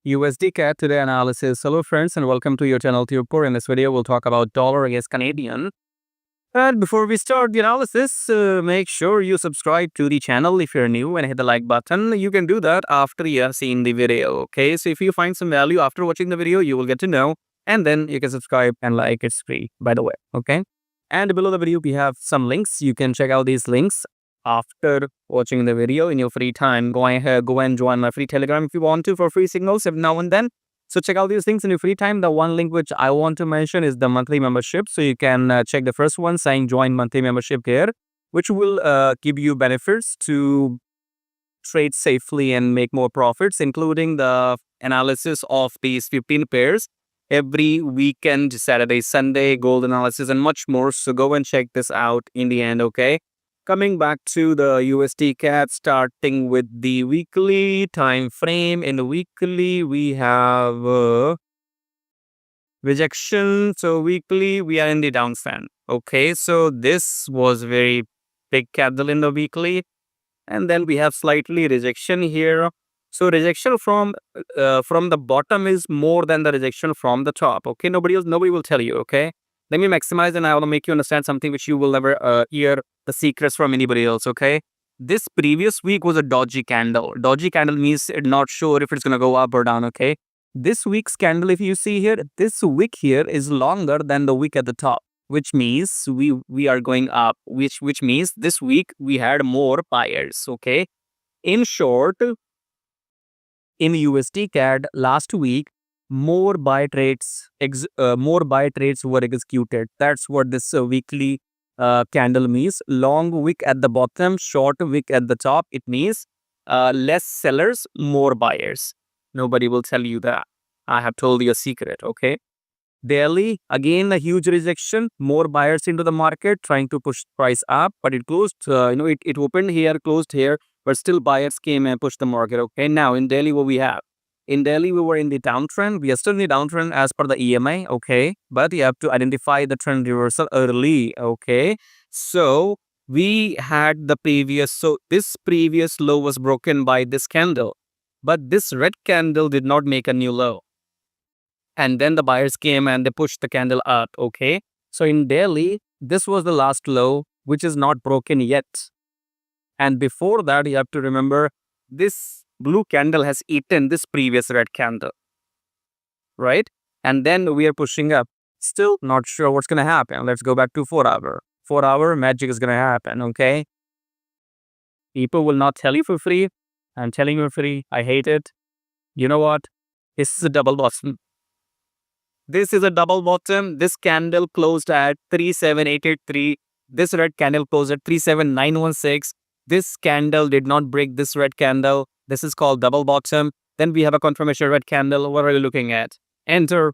USDCAD today analysis. Hello friends and welcome to your channel TubeCore. In this video, we'll talk about dollar against Canadian. And before we start the analysis, make sure you subscribe to the channel if you're new and hit the like button. You can do that after you have seen the video. Okay, so if you find some value after watching the video, you will get to know. And then you can subscribe and like. It's free, by the way. Okay. And below the video, we have some links. You can check out these links after watching the video in your free time. Go and join my free Telegram if you want to for free signals every now and then. So check out these things in your free time. The one link which I want to mention is the monthly membership. So you can check the first one saying join monthly membership here, which will give you benefits to trade safely and make more profits, including the analysis of these 15 pairs every weekend, Saturday, Sunday, gold analysis, and much more. So go and check this out in the end, okay? Coming back to the USDCAD, starting with the weekly time frame. In the weekly, we have rejection. So weekly, we are in the downtrend. Okay, so this was very big candle in the weekly, and then we have slightly rejection here. So rejection from the bottom is more than the rejection from the top. Okay, nobody will tell you. Okay, let me maximize and I will make you understand something which you will never hear the secrets from anybody else. Okay, this previous week was a dodgy candle. Dodgy candle means it's not sure if it's gonna go up or down. Okay, this week's candle, if you see here, this wick here is longer than the wick at the top, which means we are going up, which means this week we had more buyers. Okay, in short, in USDCAD last week, more buy trades were executed. That's what this weekly candle means. Long wick at the bottom, short wick at the top. It means less sellers, more buyers. Nobody will tell you that. I have told you a secret. Okay. Daily, again a huge rejection. More buyers into the market trying to push price up, but it closed. It opened here, closed here, but still buyers came and pushed the market. Okay. Now in daily, what we have? In Delhi, we were in the downtrend. We are still in the downtrend as per the EMA, okay? But you have to identify the trend reversal early, okay? So we had this previous low was broken by this candle, but this red candle did not make a new low. And then the buyers came and they pushed the candle up, okay? So in Delhi, this was the last low, which is not broken yet. And before that, you have to remember this blue candle has eaten this previous red candle, right? And then we are pushing up. Still not sure what's going to happen. Let's go back to 4 hour. 4 hour magic is going to happen, okay? People will not tell you for free. I'm telling you for free. I hate it. You know what? This is a double bottom. This is a double bottom. This candle closed at 37883. This red candle closed at 37916. This candle did not break this red candle. This is called double bottom. Then we have a confirmation red candle. What are you looking at? Enter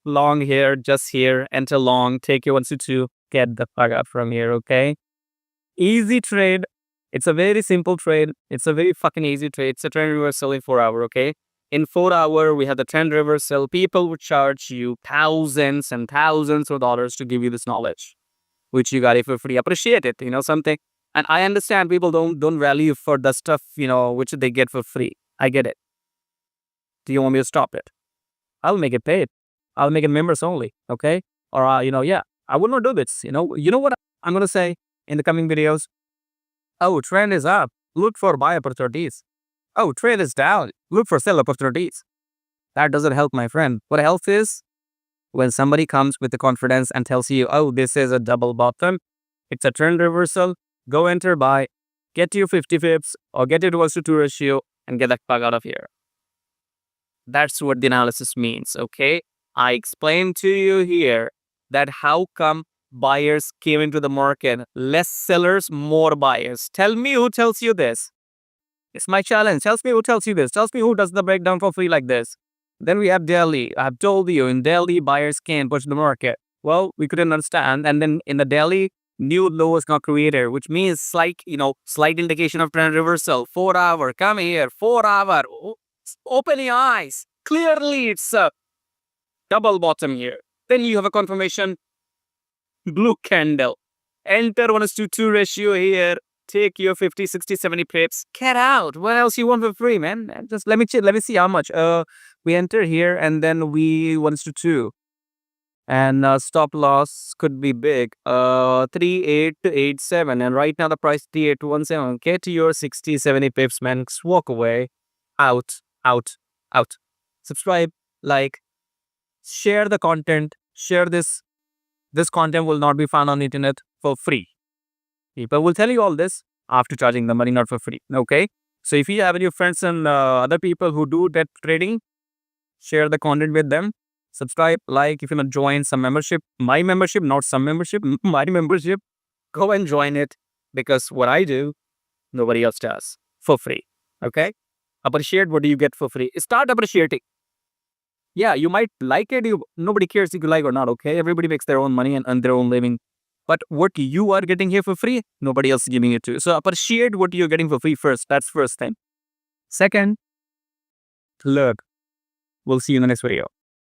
long here, just here. Enter long. Take your 122. Get the fuck up from here, okay? Easy trade. It's a very simple trade. It's a very fucking easy trade. It's a trend reversal in 4 hour, okay? In 4 hour, we have the trend reversal. People would charge you thousands and thousands of dollars to give you this knowledge, which you got it for free. Appreciate it, something. And I understand people don't value for the stuff, which they get for free. I get it. Do you want me to stop it? I'll make it paid. I'll make it members only, okay? Or, yeah, I will not do this. You know what I'm going to say in the coming videos? Oh, trend is up. Look for buy opportunities. Oh, trend is down. Look for sell opportunities. That doesn't help, my friend. What helps is when somebody comes with the confidence and tells you, oh, this is a double bottom. It's a trend reversal. Go enter buy, get your 50 pips or get your 1:2 ratio and get the fuck out of here. That's what the analysis means, okay? I explained to you here that how come buyers came into the market. Less sellers, more buyers. Tell me who tells you this. It's my challenge. Tells me who tells you this. Tells me who does the breakdown for free like this. Then we have Delhi. I've told you, in Delhi, buyers can push the market. Well, we couldn't understand. And then in the Delhi, new low was not created, which means slight indication of trend reversal. 4 hour, come here, 4 hour. Open your eyes. Clearly, it's a double bottom here. Then you have a confirmation blue candle. Enter 1:2 ratio here. take your 50, 60, 70 pips. Get out. What else you want for free, man? Just let me see how much. We enter here and then we 1:2. And stop loss could be big. 38 to 87. And right now the price 38 to 17. Get your 60, 70 pips, man. Just walk away. Out, out, out. Subscribe, like, share the content. Share this. This content will not be found on the internet for free. People will tell you all this after charging the money, not for free. Okay. So if you have any friends and other people who do that trading, share the content with them. Subscribe, like, if you want to join some membership, my membership, not some membership, my membership, go and join it, because what I do, nobody else does for free. Okay. Appreciate what do you get for free. Start appreciating. Yeah, you might like it. Nobody cares if you like or not. Okay. Everybody makes their own money and earn their own living. But what you are getting here for free, nobody else is giving it to you. So appreciate what you're getting for free first. That's first thing. Second, look, we'll see you in the next video.